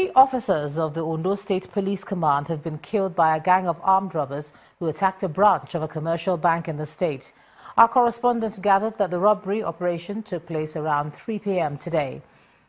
Three officers of the Ondo State Police Command have been killed by a gang of armed robbers who attacked a branch of a commercial bank in the state. Our correspondent gathered that the robbery operation took place around 3 p.m. today.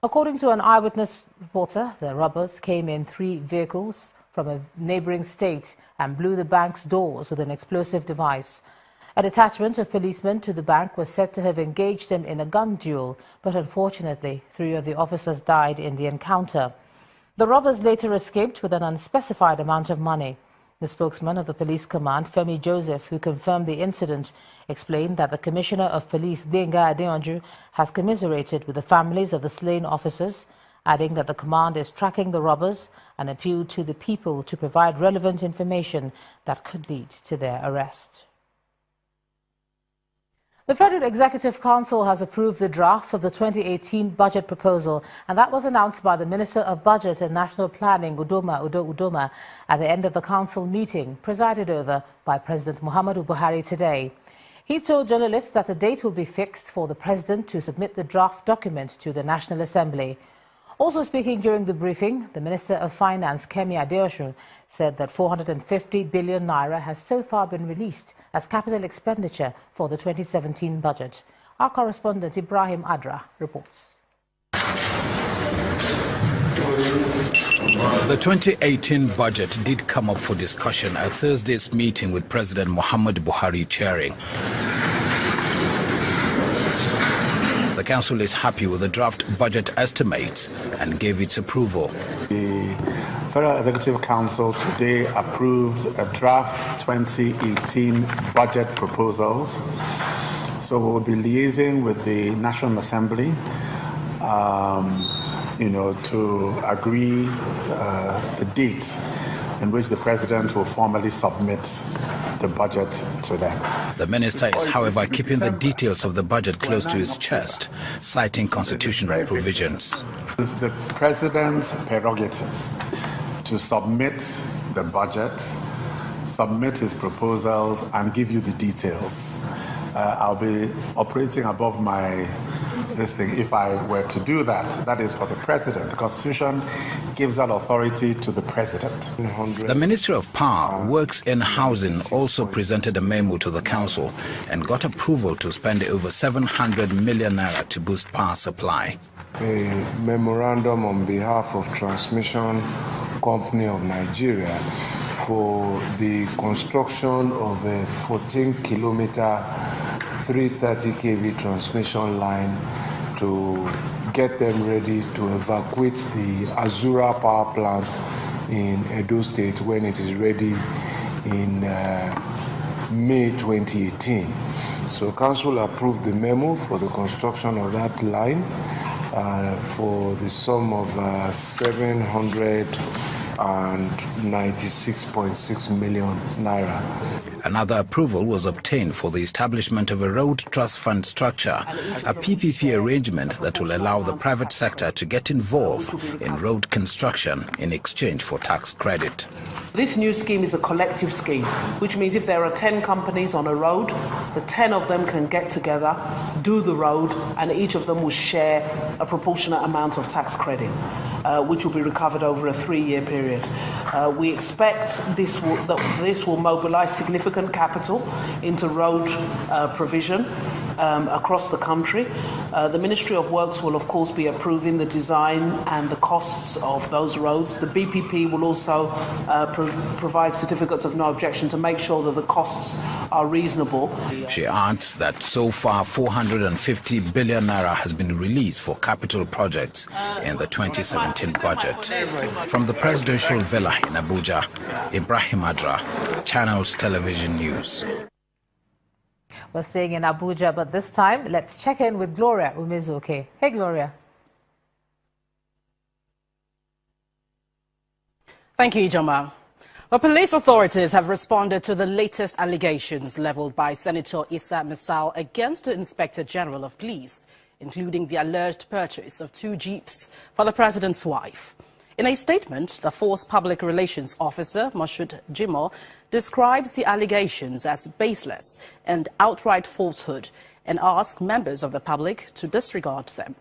According to an eyewitness reporter, the robbers came in 3 vehicles from a neighboring state and blew the bank's doors with an explosive device. A detachment of policemen to the bank was said to have engaged them in a gun duel, but unfortunately 3 of the officers died in the encounter. The robbers later escaped with an unspecified amount of money. The spokesman of the police command, Femi Joseph, who confirmed the incident, explained that the Commissioner of Police, Gbenga Adeyanju, has commiserated with the families of the slain officers, adding that the command is tracking the robbers and appealed to the people to provide relevant information that could lead to their arrest. The Federal Executive Council has approved the draft of the 2018 budget proposal, and that was announced by the Minister of Budget and National Planning, Udo Udoma, at the end of the council meeting, presided over by President Muhammadu Buhari today. He told journalists that the date will be fixed for the President to submit the draft document to the National Assembly. Also speaking during the briefing, the Minister of Finance, Kemi Adeosun, said that 450 billion naira has so far been released as capital expenditure for the 2017 budget. Our correspondent Ibrahim Adra reports. The 2018 budget did come up for discussion at Thursday's meeting with President Muhammadu Buhari chairing. The council is happy with the draft budget estimates and gave its approval. The Federal Executive Council today approved a draft 2018 budget proposals. So we will be liaising with the National Assembly, to agree the date in which the President will formally submit the budget to them. The minister is, however, keeping the details of the budget close to his chest, citing constitutional provisions. It is the President's prerogative to submit the budget, submit his proposals, and give you the details. I'll be operating above my listing if I were to do that. That is for the President. The Constitution gives that authority to the President. The Ministry of Power, Works and Housing also presented a memo to the Council and got approval to spend over 700 million naira to boost power supply. A memorandum on behalf of Transmission Company of Nigeria for the construction of a 14-kilometer 330 kV transmission line to get them ready to evacuate the Azura power plant in Edo State when it is ready in May 2018. So Council approved the memo for the construction of that line for the sum of 796.6 million naira. Another approval was obtained for the establishment of a road trust fund structure, a PPP arrangement that will allow the private sector to get involved in road construction in exchange for tax credit. This new scheme is a collective scheme, which means if there are 10 companies on a road, the 10 of them can get together, do the road, and each of them will share a proportionate amount of tax credit, which will be recovered over a 3-year period. We expect this will mobilize significant capital into road provision across the country. The Ministry of Works will, of course, be approving the design and the costs of those roads. The BPP will also provide certificates of no objection to make sure that the costs are reasonable. She adds that so far 450 billion naira has been released for capital projects in the 2017 budget. From the presidential villa in Abuja, Ibrahim Adra, Channels Television News. We're staying in Abuja, but this time, let's check in with Gloria Umezuke. Hey, Gloria. Thank you, Ijoma. The police authorities have responded to the latest allegations leveled by Senator Issa Misal against the Inspector General of Police, including the alleged purchase of 2 jeeps for the president's wife. In a statement, the force public relations officer, Moshood Jimo, describes the allegations as baseless and outright falsehood and asks members of the public to disregard them.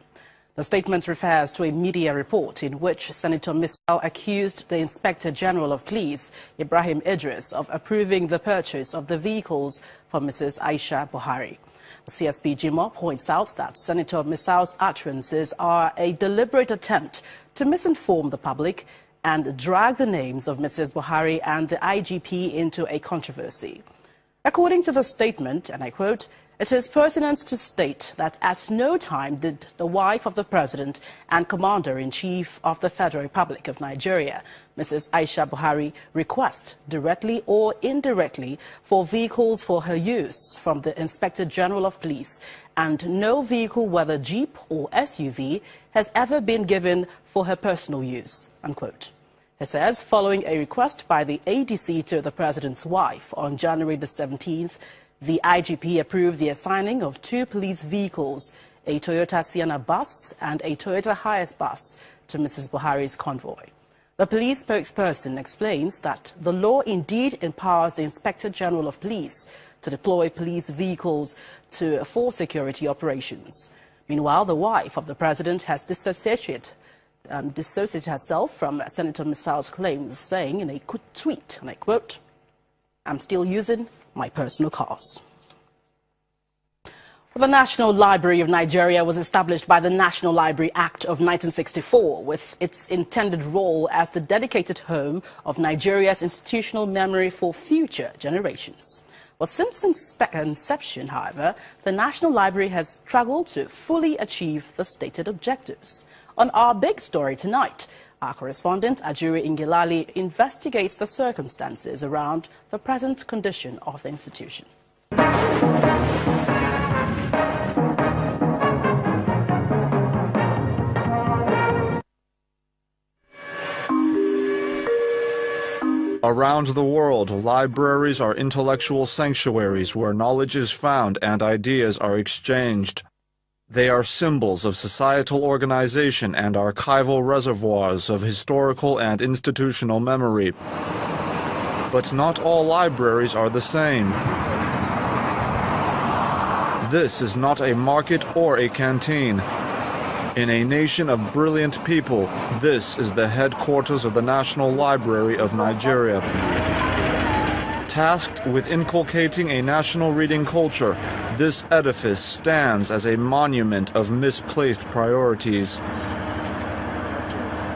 The statement refers to a media report in which Senator Misal accused the Inspector General of Police, Ibrahim Idris, of approving the purchase of the vehicles for Mrs. Aisha Buhari. CSP Jimo points out that Senator Misal's utterances are a deliberate attempt to misinform the public and drag the names of Mrs. Buhari and the IGP into a controversy. According to the statement, and I quote, "It is pertinent to state that at no time did the wife of the President and Commander-in-Chief of the Federal Republic of Nigeria, Mrs. Aisha Buhari, request directly or indirectly for vehicles for her use from the Inspector General of Police, and no vehicle, whether Jeep or SUV, has ever been given for her personal use," unquote. He says, following a request by the ADC to the President's wife on January the 17th, the IGP approved the assigning of 2 police vehicles, a Toyota Sienna bus and a Toyota Hiace bus, to Mrs. Buhari's convoy. The police spokesperson explains that the law indeed empowers the Inspector General of Police to deploy police vehicles for security operations. Meanwhile, the wife of the President has dissociated herself from Senator Misal's claims, saying in a tweet, and I quote, "I'm still using my personal cars." The National Library of Nigeria was established by the National Library Act of 1964 with its intended role as the dedicated home of Nigeria's institutional memory for future generations. Well, since inception, however, the National Library has struggled to fully achieve the stated objectives. On our big story tonight, our correspondent Ajuri Ingilali investigates the circumstances around the present condition of the institution. Around the world, libraries are intellectual sanctuaries where knowledge is found and ideas are exchanged. They are symbols of societal organization and archival reservoirs of historical and institutional memory. But not all libraries are the same. This is not a market or a canteen. In a nation of brilliant people, this is the headquarters of the National Library of Nigeria. Tasked with inculcating a national reading culture, this edifice stands as a monument of misplaced priorities.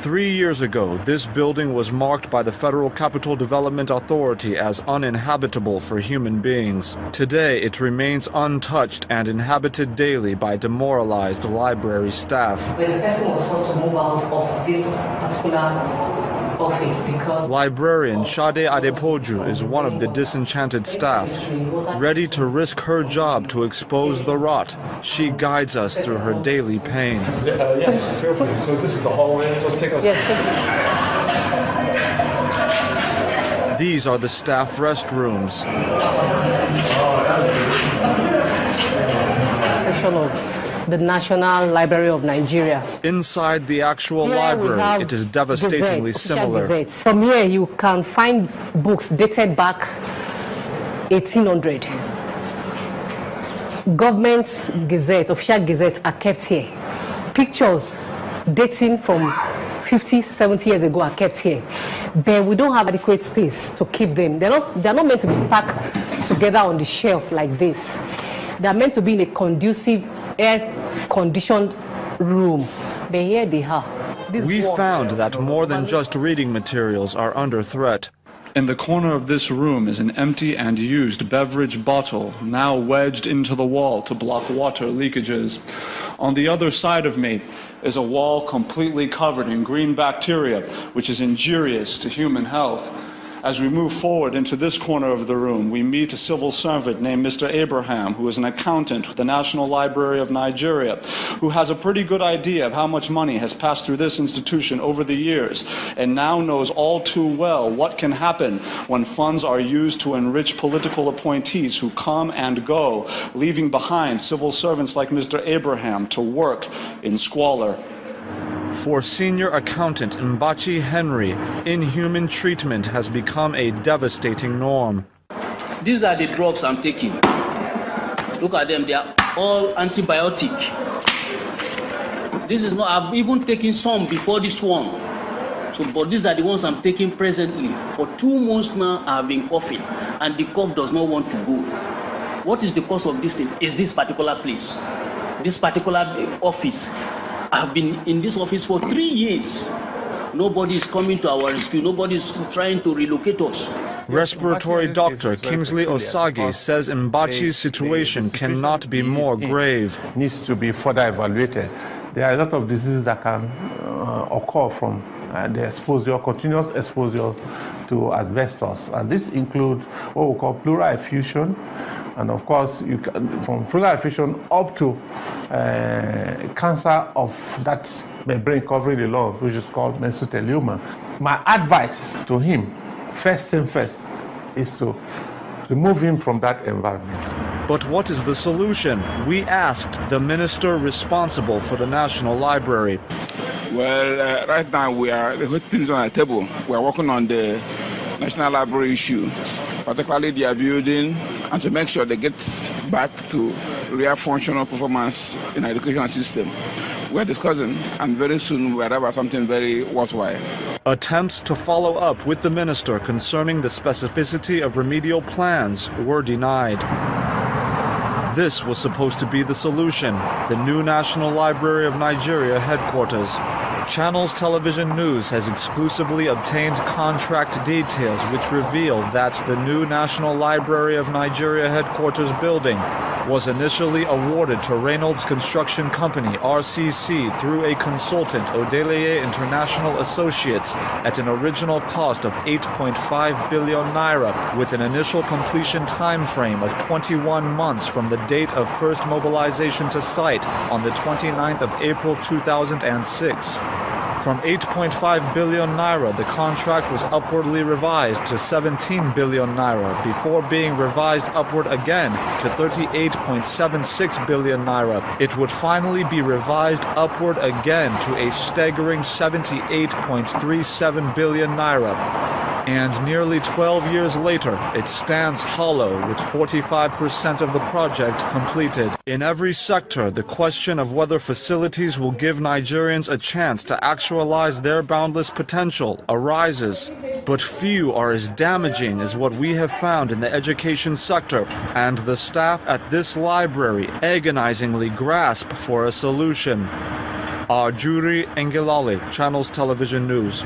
3 years ago, this building was marked by the Federal Capital Development Authority as uninhabitable for human beings. Today, it remains untouched and inhabited daily by demoralized library staff. The person was forced to move out of this particular office because Librarian Shade Adepoju is one of the disenchanted staff. Ready to risk her job to expose the rot, she guides us through her daily pain. Yes, feel free. So this is the hallway. Just take us. These are the staff restrooms. the National Library of Nigeria. Inside the actual library, it is devastatingly similar. Gazettes. From here, you can find books dated back 1800. Government's gazettes, official gazettes are kept here. Pictures dating from 50, 70 years ago are kept here. But we don't have adequate space to keep them. They're not meant to be stacked together on the shelf like this. They're meant to be in a conducive, air-conditioned room. But here they are. We found that more than just reading materials are under threat. In the corner of this room is an empty and used beverage bottle, now wedged into the wall to block water leakages. On the other side of me is a wall completely covered in green bacteria, which is injurious to human health. As we move forward into this corner of the room, we meet a civil servant named Mr. Abraham, who is an accountant with the National Library of Nigeria, who has a pretty good idea of how much money has passed through this institution over the years, and now knows all too well what can happen when funds are used to enrich political appointees who come and go, leaving behind civil servants like Mr. Abraham to work in squalor. For senior accountant Mbachi Henry, inhuman treatment has become a devastating norm. These are the drugs I'm taking. Look at them, they are all antibiotic. This is not, I've even taken some before this one. So, but these are the ones I'm taking presently. For 2 months now, I've been coughing, and the cough does not want to go. What is the cause of this thing? Is this particular place, this particular office. I've been in this office for 3 years. Nobody is coming to our rescue. Nobody is trying to relocate us. Respiratory doctor Kingsley Osagi says Mbachi's situation cannot be more grave. Needs to be further evaluated. There are a lot of diseases that can occur from the exposure, continuous exposure to asbestos, and this includes what we call pleural effusion, and of course, you can, from pleural effusion up to cancer of that membrane covering the lungs, which is called mesothelioma. My advice to him, first thing first, is to remove him from that environment. But what is the solution? We asked the minister responsible for the National Library. Well, right now we are the things on the table. We are working on the National Library issue, particularly their building, and to make sure they get back to real functional performance in the education system. We are discussing, and very soon we'll have something very worthwhile. Attempts to follow up with the minister concerning the specificity of remedial plans were denied. This was supposed to be the solution, the new National Library of Nigeria headquarters. Channels Television News has exclusively obtained contract details which reveal that the new National Library of Nigeria headquarters building was initially awarded to Reynolds Construction Company, RCC, through a consultant, Odeleye International Associates, at an original cost of 8.5 billion naira, with an initial completion time frame of 21 months from the date of first mobilization to site on the 29th of April 2006. From 8.5 billion naira, the contract was upwardly revised to 17 billion naira before being revised upward again to 38.76 billion naira. It would finally be revised upward again to a staggering 78.37 billion naira. And nearly 12 years later, it stands hollow with 45% of the project completed. In every sector, the question of whether facilities will give Nigerians a chance to actualize their boundless potential arises. But few are as damaging as what we have found in the education sector, and the staff at this library agonizingly grasp for a solution. Ajuri Engelale, Channels Television News.